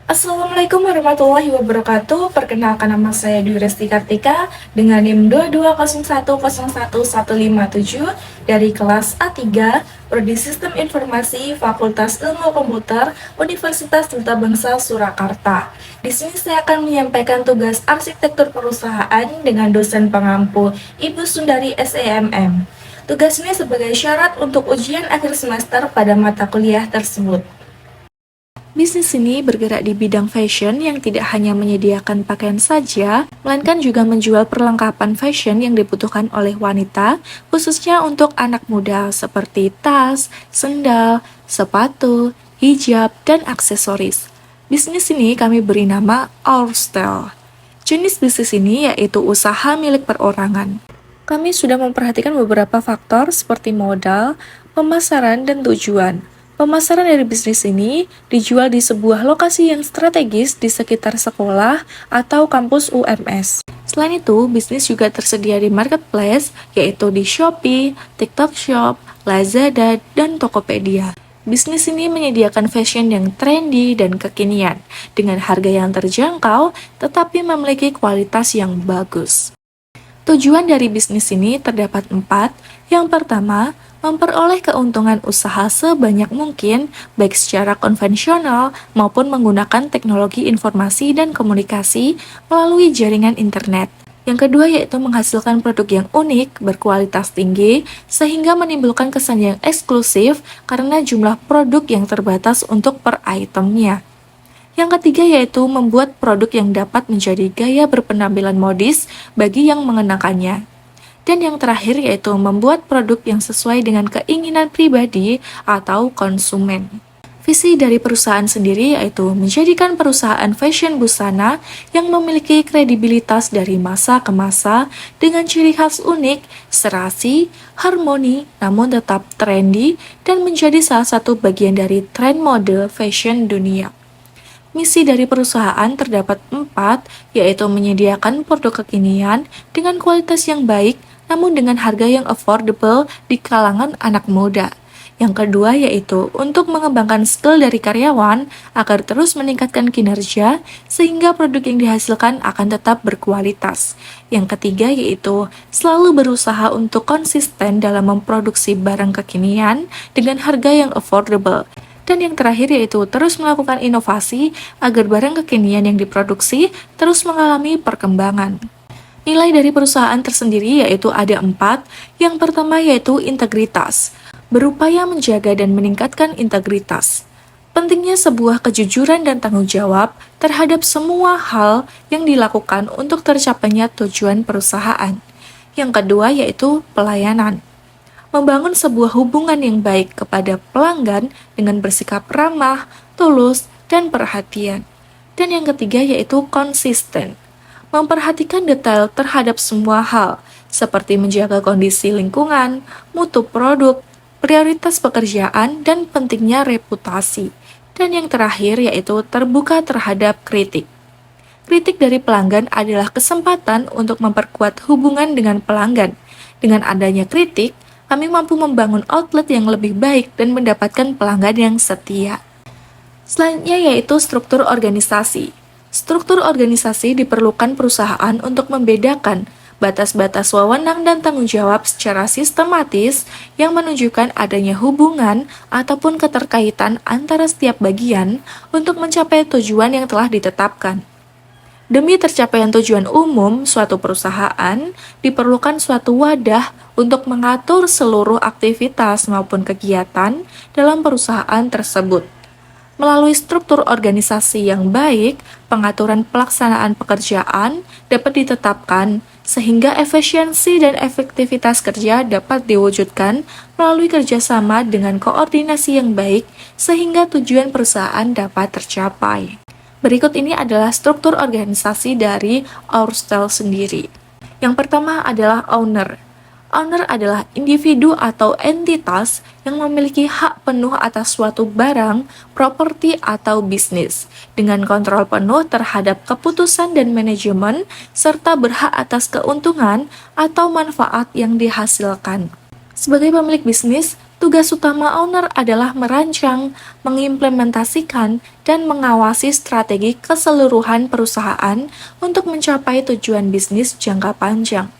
Assalamualaikum warahmatullahi wabarakatuh. Perkenalkan, nama saya Dwi Resti Kartika dengan NIM 2201011157 dari kelas A3 Prodi Sistem Informasi Fakultas Ilmu Komputer Universitas Tirtabangsa Surakarta. Di sini saya akan menyampaikan tugas arsitektur perusahaan dengan dosen pengampu Ibu Sundari SEMM. Tugas ini sebagai syarat untuk ujian akhir semester pada mata kuliah tersebut. Bisnis ini bergerak di bidang fashion yang tidak hanya menyediakan pakaian saja, melainkan juga menjual perlengkapan fashion yang dibutuhkan oleh wanita, khususnya untuk anak muda seperti tas, sendal, sepatu, hijab, dan aksesoris. Bisnis ini kami beri nama Our Style. Jenis bisnis ini yaitu usaha milik perorangan. Kami sudah memperhatikan beberapa faktor seperti modal, pemasaran, dan tujuan. Pemasaran dari bisnis ini dijual di sebuah lokasi yang strategis di sekitar sekolah atau kampus UMS. Selain itu, bisnis juga tersedia di marketplace, yaitu di Shopee, TikTok Shop, Lazada, dan Tokopedia. Bisnis ini menyediakan fashion yang trendy dan kekinian, dengan harga yang terjangkau, tetapi memiliki kualitas yang bagus. Tujuan dari bisnis ini terdapat 4. Yang pertama, memperoleh keuntungan usaha sebanyak mungkin, baik secara konvensional maupun menggunakan teknologi informasi dan komunikasi melalui jaringan internet. Yang kedua yaitu menghasilkan produk yang unik, berkualitas tinggi, sehingga menimbulkan kesan yang eksklusif karena jumlah produk yang terbatas untuk per itemnya. Yang ketiga yaitu membuat produk yang dapat menjadi gaya berpenampilan modis bagi yang mengenakannya. Dan yang terakhir yaitu membuat produk yang sesuai dengan keinginan pribadi atau konsumen. Visi dari perusahaan sendiri yaitu menjadikan perusahaan fashion busana yang memiliki kredibilitas dari masa ke masa dengan ciri khas unik, serasi, harmoni, namun tetap trendy dan menjadi salah satu bagian dari tren mode fashion dunia. Misi dari perusahaan terdapat 4, yaitu menyediakan produk kekinian dengan kualitas yang baik namun dengan harga yang affordable di kalangan anak muda. Yang kedua yaitu untuk mengembangkan skill dari karyawan agar terus meningkatkan kinerja sehingga produk yang dihasilkan akan tetap berkualitas. Yang ketiga yaitu selalu berusaha untuk konsisten dalam memproduksi barang kekinian dengan harga yang affordable. Dan yang terakhir yaitu terus melakukan inovasi agar barang kekinian yang diproduksi terus mengalami perkembangan. Nilai dari perusahaan tersendiri yaitu ada 4. Yang pertama yaitu integritas. Berupaya menjaga dan meningkatkan integritas. Pentingnya sebuah kejujuran dan tanggung jawab terhadap semua hal yang dilakukan untuk tercapainya tujuan perusahaan. Yang kedua yaitu pelayanan. Membangun sebuah hubungan yang baik kepada pelanggan dengan bersikap ramah, tulus, dan perhatian. Dan yang ketiga yaitu konsisten. Memperhatikan detail terhadap semua hal, seperti menjaga kondisi lingkungan, mutu produk, prioritas pekerjaan, dan pentingnya reputasi. Dan yang terakhir yaitu terbuka terhadap kritik. Kritik dari pelanggan adalah kesempatan untuk memperkuat hubungan dengan pelanggan. Dengan adanya kritik, kami mampu membangun outlet yang lebih baik dan mendapatkan pelanggan yang setia. Selanjutnya yaitu struktur organisasi. Struktur organisasi diperlukan perusahaan untuk membedakan batas-batas wewenang dan tanggung jawab secara sistematis yang menunjukkan adanya hubungan ataupun keterkaitan antara setiap bagian untuk mencapai tujuan yang telah ditetapkan. Demi tercapaian tujuan umum suatu perusahaan, diperlukan suatu wadah untuk mengatur seluruh aktivitas maupun kegiatan dalam perusahaan tersebut. Melalui struktur organisasi yang baik, pengaturan pelaksanaan pekerjaan dapat ditetapkan sehingga efisiensi dan efektivitas kerja dapat diwujudkan melalui kerjasama dengan koordinasi yang baik sehingga tujuan perusahaan dapat tercapai. Berikut ini adalah struktur organisasi dari Our Style sendiri. Yang pertama adalah owner. Owner adalah individu atau entitas yang memiliki hak penuh atas suatu barang, properti, atau bisnis, dengan kontrol penuh terhadap keputusan dan manajemen, serta berhak atas keuntungan atau manfaat yang dihasilkan. Sebagai pemilik bisnis, Tugas utama owner adalah merancang, mengimplementasikan, dan mengawasi strategi keseluruhan perusahaan untuk mencapai tujuan bisnis jangka panjang.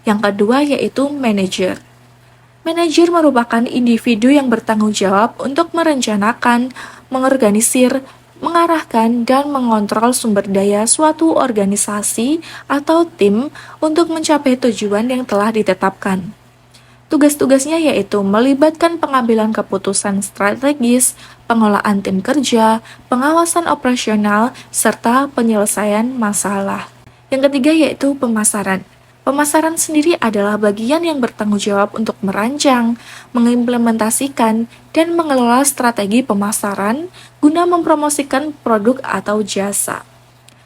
Yang kedua yaitu manajer. Manajer merupakan individu yang bertanggung jawab untuk merencanakan, mengorganisir, mengarahkan, dan mengontrol sumber daya suatu organisasi atau tim untuk mencapai tujuan yang telah ditetapkan. Tugas-tugasnya yaitu melibatkan pengambilan keputusan strategis, pengelolaan tim kerja, pengawasan operasional, serta penyelesaian masalah. Yang ketiga yaitu pemasaran. Pemasaran sendiri adalah bagian yang bertanggung jawab untuk merancang, mengimplementasikan, dan mengelola strategi pemasaran guna mempromosikan produk atau jasa.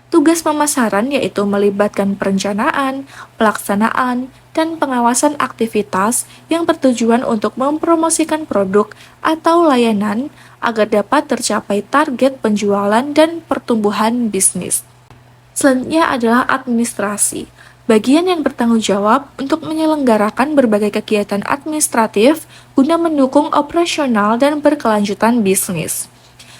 Tugas pemasaran yaitu melibatkan perencanaan, pelaksanaan, dan pengawasan aktivitas yang bertujuan untuk mempromosikan produk atau layanan agar dapat tercapai target penjualan dan pertumbuhan bisnis. Selanjutnya adalah administrasi, bagian yang bertanggung jawab untuk menyelenggarakan berbagai kegiatan administratif guna mendukung operasional dan berkelanjutan bisnis.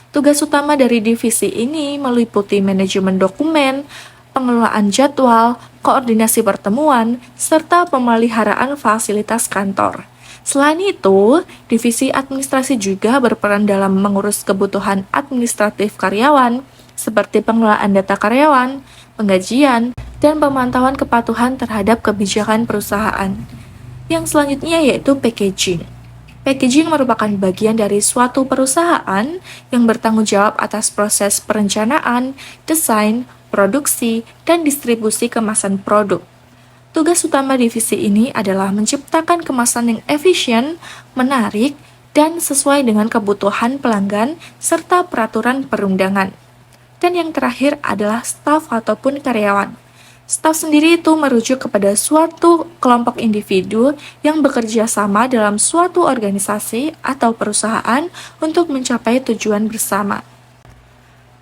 Tugas utama dari divisi ini meliputi manajemen dokumen, pengelolaan jadwal, koordinasi pertemuan, serta pemeliharaan fasilitas kantor. Selain itu, divisi administrasi juga berperan dalam mengurus kebutuhan administratif karyawan, seperti pengelolaan data karyawan, penggajian, dan pemantauan kepatuhan terhadap kebijakan perusahaan. Yang selanjutnya yaitu packaging. Packaging merupakan bagian dari suatu perusahaan yang bertanggung jawab atas proses perencanaan, desain, produksi, dan distribusi kemasan produk. Tugas utama divisi ini adalah menciptakan kemasan yang efisien, menarik, dan sesuai dengan kebutuhan pelanggan serta peraturan perundangan. Dan yang terakhir adalah staf ataupun karyawan. Staf sendiri itu merujuk kepada suatu kelompok individu yang bekerja sama dalam suatu organisasi atau perusahaan untuk mencapai tujuan bersama.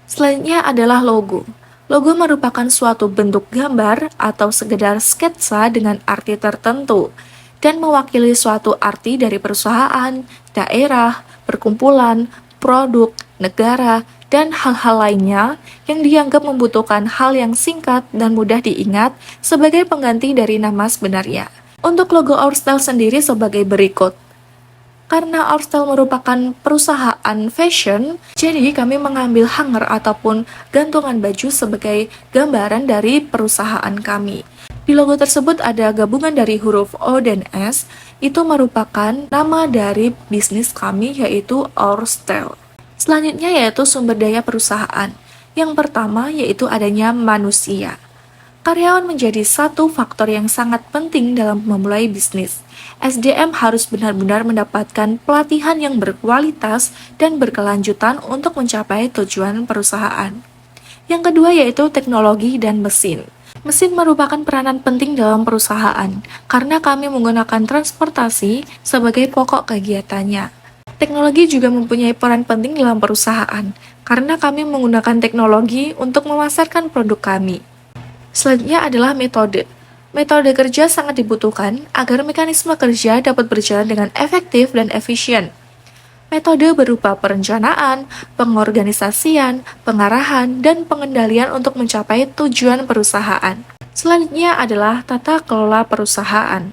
Selanjutnya adalah logo. Logo merupakan suatu bentuk gambar atau sekedar sketsa dengan arti tertentu dan mewakili suatu arti dari perusahaan, daerah, perkumpulan, produk, negara, dan hal-hal lainnya yang dianggap membutuhkan hal yang singkat dan mudah diingat sebagai pengganti dari nama sebenarnya. Untuk logo Ourstyle sendiri sebagai berikut. Karena Ourstyle merupakan perusahaan fashion, jadi kami mengambil hanger ataupun gantungan baju sebagai gambaran dari perusahaan kami. Di logo tersebut ada gabungan dari huruf O dan S, itu merupakan nama dari bisnis kami yaitu Ourstyle. Selanjutnya yaitu sumber daya perusahaan. Yang pertama yaitu adanya manusia. Karyawan menjadi satu faktor yang sangat penting dalam memulai bisnis. SDM harus benar-benar mendapatkan pelatihan yang berkualitas dan berkelanjutan untuk mencapai tujuan perusahaan. Yang kedua yaitu teknologi dan mesin. Mesin merupakan peranan penting dalam perusahaan karena kami menggunakan transportasi sebagai pokok kegiatannya. Teknologi juga mempunyai peran penting dalam perusahaan, karena kami menggunakan teknologi untuk memasarkan produk kami. Selanjutnya adalah metode. Metode kerja sangat dibutuhkan agar mekanisme kerja dapat berjalan dengan efektif dan efisien. Metode berupa perencanaan, pengorganisasian, pengarahan, dan pengendalian untuk mencapai tujuan perusahaan. Selanjutnya adalah tata kelola perusahaan.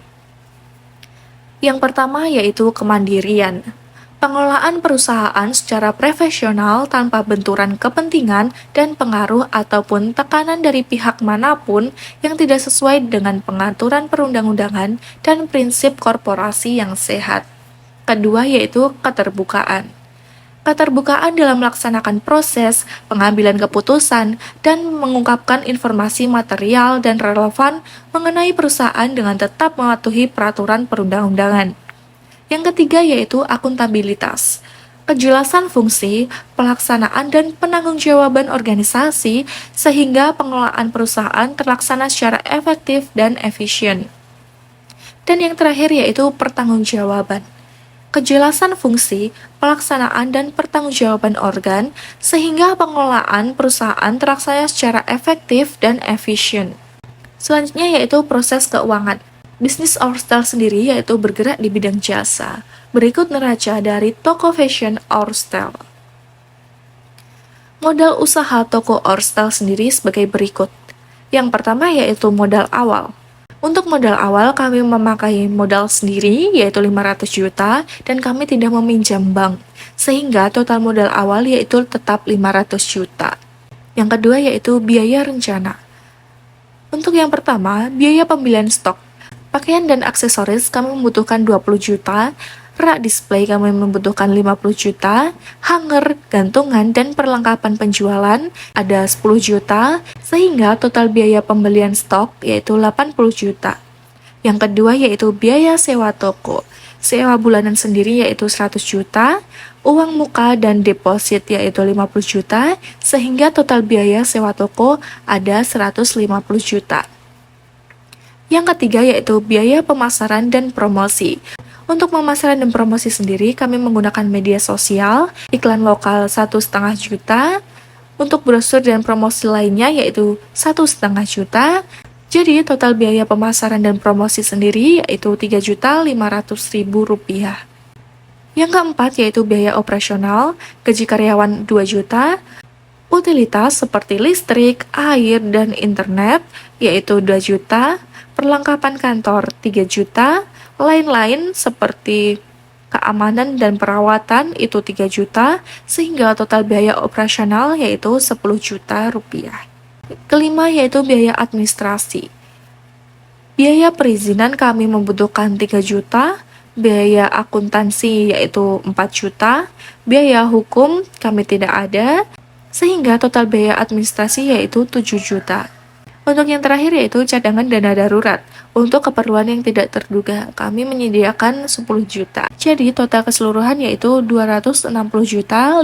Yang pertama yaitu kemandirian. Pengelolaan perusahaan secara profesional tanpa benturan kepentingan dan pengaruh ataupun tekanan dari pihak manapun yang tidak sesuai dengan pengaturan perundang-undangan dan prinsip korporasi yang sehat. Kedua yaitu keterbukaan. Keterbukaan dalam melaksanakan proses, pengambilan keputusan, dan mengungkapkan informasi material dan relevan mengenai perusahaan dengan tetap mematuhi peraturan perundang-undangan. Yang ketiga yaitu akuntabilitas. Kejelasan fungsi, pelaksanaan, dan penanggung-jawaban organisasi sehingga pengelolaan perusahaan terlaksana secara efektif dan efisien. Dan yang terakhir yaitu pertanggungjawaban. Kejelasan fungsi, pelaksanaan, dan pertanggungjawaban organ sehingga pengelolaan perusahaan terlaksana secara efektif dan efisien. Selanjutnya yaitu proses keuangan. Bisnis Ourstyle sendiri yaitu bergerak di bidang jasa. Berikut neraca dari toko fashion Ourstel. Modal usaha toko Ourstel sendiri sebagai berikut. Yang pertama yaitu modal awal. Untuk modal awal kami memakai modal sendiri yaitu 500 juta dan kami tidak meminjam bank. Sehingga total modal awal yaitu tetap 500 juta. Yang kedua yaitu biaya rencana. Untuk yang pertama, biaya pembelian stok. Pakaian dan aksesoris kami membutuhkan 20 juta, rak display kami membutuhkan 50 juta, hanger, gantungan, dan perlengkapan penjualan ada 10 juta, sehingga total biaya pembelian stok yaitu 80 juta. Yang kedua yaitu biaya sewa toko. Sewa bulanan sendiri yaitu 100 juta, uang muka dan deposit yaitu 50 juta, sehingga total biaya sewa toko ada 150 juta. Yang ketiga yaitu biaya pemasaran dan promosi. Untuk pemasaran dan promosi sendiri, kami menggunakan media sosial, iklan lokal 1,5 juta, untuk brosur dan promosi lainnya yaitu 1,5 juta. Jadi total biaya pemasaran dan promosi sendiri yaitu Rp3.500.000. Yang keempat yaitu biaya operasional, gaji karyawan 2 juta, utilitas seperti listrik, air, dan internet yaitu 2 juta, perlengkapan kantor 3 juta, lain-lain seperti keamanan dan perawatan itu 3 juta, sehingga total biaya operasional yaitu 10 juta rupiah. Kelima yaitu biaya administrasi. Biaya perizinan kami membutuhkan 3 juta, biaya akuntansi yaitu 4 juta, biaya hukum kami tidak ada, sehingga total biaya administrasi yaitu 7 juta. Untuk yang terakhir yaitu cadangan dana darurat. Untuk keperluan yang tidak terduga, kami menyediakan 10 juta. Jadi total keseluruhan yaitu Rp260.500.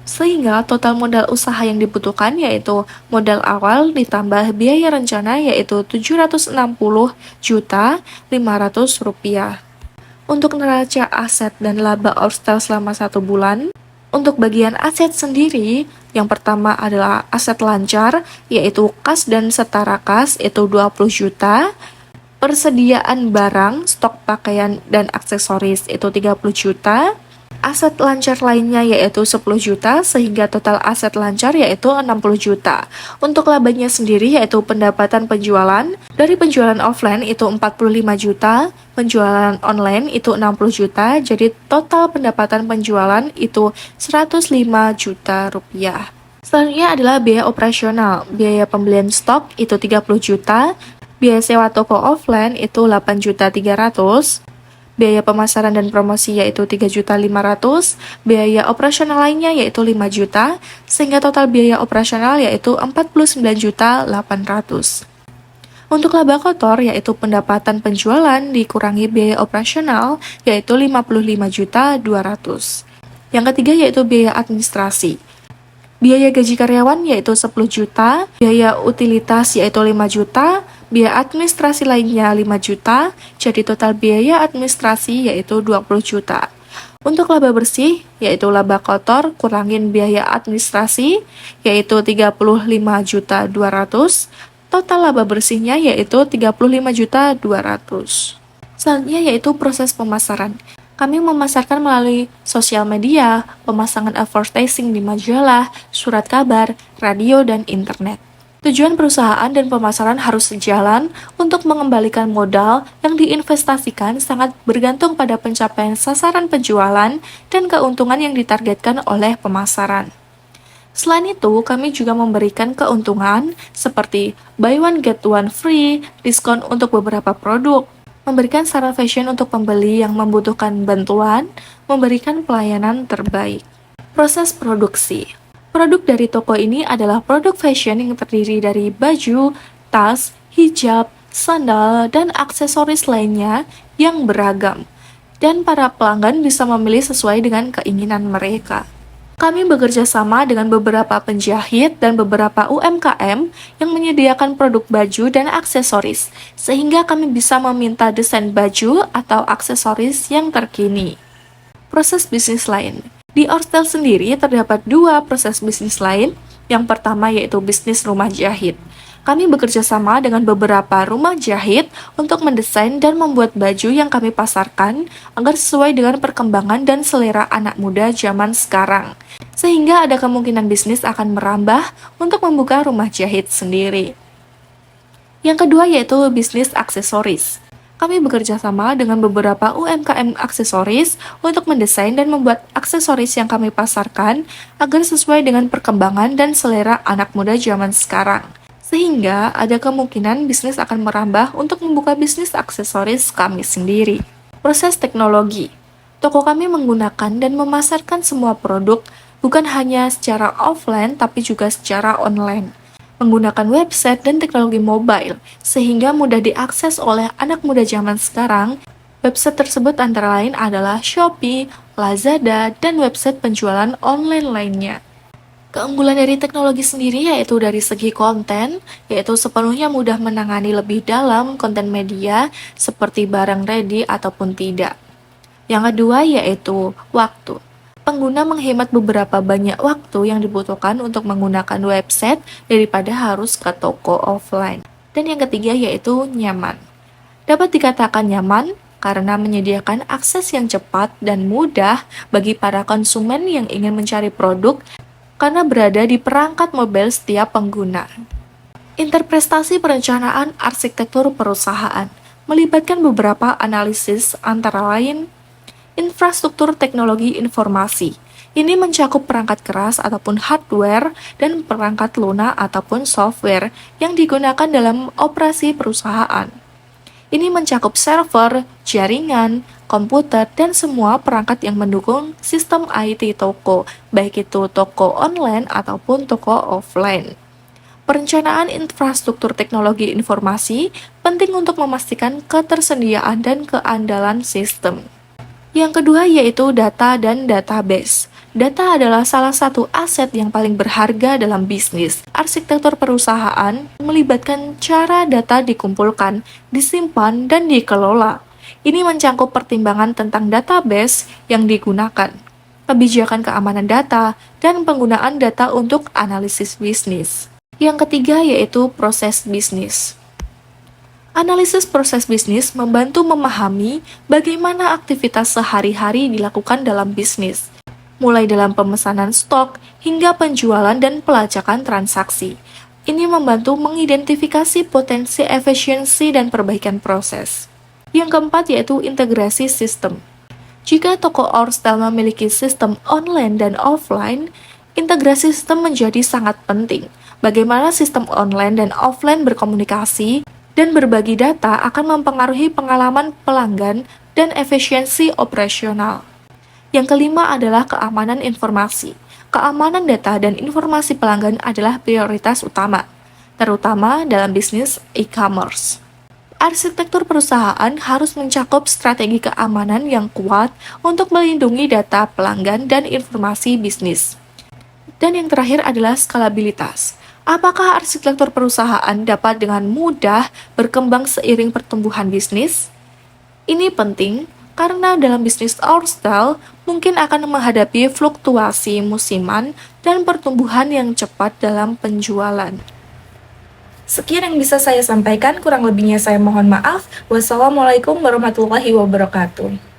Sehingga total modal usaha yang dibutuhkan yaitu modal awal ditambah biaya rencana yaitu Rp760.500. Untuk neraca aset dan laba Ourstel selama 1 bulan, untuk bagian aset sendiri, yang pertama adalah aset lancar, yaitu kas dan setara kas, itu 20 juta. Persediaan barang, stok pakaian dan aksesoris, itu 30 juta. Aset lancar lainnya yaitu 10 juta, sehingga total aset lancar yaitu 60 juta. Untuk labanya sendiri yaitu pendapatan penjualan, dari penjualan offline itu 45 juta, penjualan online itu 60 juta, jadi total pendapatan penjualan itu 105 juta rupiah. Selanjutnya adalah biaya operasional, biaya pembelian stok itu 30 juta, biaya sewa toko offline itu 8.300.000, biaya pemasaran dan promosi yaitu 3.500.000, biaya operasional lainnya yaitu 5 juta, sehingga total biaya operasional yaitu 49.800.000. Untuk laba kotor yaitu pendapatan penjualan dikurangi biaya operasional yaitu 55.200.000. Yang ketiga yaitu biaya administrasi. Biaya gaji karyawan yaitu 10 juta, biaya utilitas yaitu 5 juta, biaya administrasi lainnya 5 juta, jadi total biaya administrasi yaitu 20 juta. Untuk laba bersih, yaitu laba kotor, kurangin biaya administrasi, yaitu 35.200.000, total laba bersihnya yaitu 35.200.000. Selanjutnya yaitu proses pemasaran. Kami memasarkan melalui sosial media, pemasangan advertising di majalah, surat kabar, radio, dan internet. Tujuan perusahaan dan pemasaran harus sejalan untuk mengembalikan modal yang diinvestasikan sangat bergantung pada pencapaian sasaran penjualan dan keuntungan yang ditargetkan oleh pemasaran. Selain itu, kami juga memberikan keuntungan seperti buy one get one free, diskon untuk beberapa produk, memberikan saran fashion untuk pembeli yang membutuhkan bantuan, memberikan pelayanan terbaik. Proses produksi. Produk dari toko ini adalah produk fashion yang terdiri dari baju, tas, hijab, sandal, dan aksesoris lainnya yang beragam. Dan para pelanggan bisa memilih sesuai dengan keinginan mereka. Kami bekerja sama dengan beberapa penjahit dan beberapa UMKM yang menyediakan produk baju dan aksesoris, sehingga kami bisa meminta desain baju atau aksesoris yang terkini. Proses bisnis lain. Di Ourstel sendiri terdapat 2 proses bisnis lain. Yang pertama yaitu bisnis rumah jahit. Kami bekerja sama dengan beberapa rumah jahit untuk mendesain dan membuat baju yang kami pasarkan agar sesuai dengan perkembangan dan selera anak muda zaman sekarang. Sehingga ada kemungkinan bisnis akan merambah untuk membuka rumah jahit sendiri. Yang kedua yaitu bisnis aksesoris. Kami bekerja sama dengan beberapa UMKM aksesoris untuk mendesain dan membuat aksesoris yang kami pasarkan agar sesuai dengan perkembangan dan selera anak muda zaman sekarang. Sehingga ada kemungkinan bisnis akan merambah untuk membuka bisnis aksesoris kami sendiri. Proses teknologi. Toko kami menggunakan dan memasarkan semua produk bukan hanya secara offline tapi juga secara online. Menggunakan website dan teknologi mobile, sehingga mudah diakses oleh anak muda zaman sekarang. Website tersebut antara lain adalah Shopee, Lazada, dan website penjualan online lainnya. Keunggulan dari teknologi sendiri yaitu dari segi konten, yaitu sepenuhnya mudah menangani lebih dalam konten media seperti barang ready ataupun tidak. Yang kedua yaitu waktu. Pengguna menghemat beberapa banyak waktu yang dibutuhkan untuk menggunakan website daripada harus ke toko offline. Dan yang ketiga yaitu nyaman. Dapat dikatakan nyaman karena menyediakan akses yang cepat dan mudah bagi para konsumen yang ingin mencari produk karena berada di perangkat mobile setiap pengguna. Interpretasi perencanaan arsitektur perusahaan melibatkan beberapa analisis antara lain infrastruktur teknologi informasi. Ini mencakup perangkat keras ataupun hardware dan perangkat lunak ataupun software yang digunakan dalam operasi perusahaan. Ini mencakup server, jaringan, komputer, dan semua perangkat yang mendukung sistem IT toko, baik itu toko online ataupun toko offline. Perencanaan infrastruktur teknologi informasi penting untuk memastikan ketersediaan dan keandalan sistem. Yang kedua yaitu data dan database. Data adalah salah satu aset yang paling berharga dalam bisnis. Arsitektur perusahaan melibatkan cara data dikumpulkan, disimpan, dan dikelola. Ini mencakup pertimbangan tentang database yang digunakan, kebijakan keamanan data, dan penggunaan data untuk analisis bisnis. Yang ketiga yaitu proses bisnis. Analisis proses bisnis membantu memahami bagaimana aktivitas sehari-hari dilakukan dalam bisnis, mulai dalam pemesanan stok hingga penjualan dan pelacakan transaksi. Ini membantu mengidentifikasi potensi efisiensi dan perbaikan proses. Yang keempat yaitu integrasi sistem. Jika toko Ourstel memiliki sistem online dan offline, integrasi sistem menjadi sangat penting. Bagaimana sistem online dan offline berkomunikasi dan berbagi data akan mempengaruhi pengalaman pelanggan dan efisiensi operasional. Yang kelima adalah keamanan informasi. Keamanan data dan informasi pelanggan adalah prioritas utama, terutama dalam bisnis e-commerce. Arsitektur perusahaan harus mencakup strategi keamanan yang kuat untuk melindungi data pelanggan dan informasi bisnis. Dan yang terakhir adalah skalabilitas. Apakah arsitektur perusahaan dapat dengan mudah berkembang seiring pertumbuhan bisnis? Ini penting karena dalam bisnis Ourstel mungkin akan menghadapi fluktuasi musiman dan pertumbuhan yang cepat dalam penjualan. Sekian yang bisa saya sampaikan, kurang lebihnya saya mohon maaf. Wassalamualaikum warahmatullahi wabarakatuh.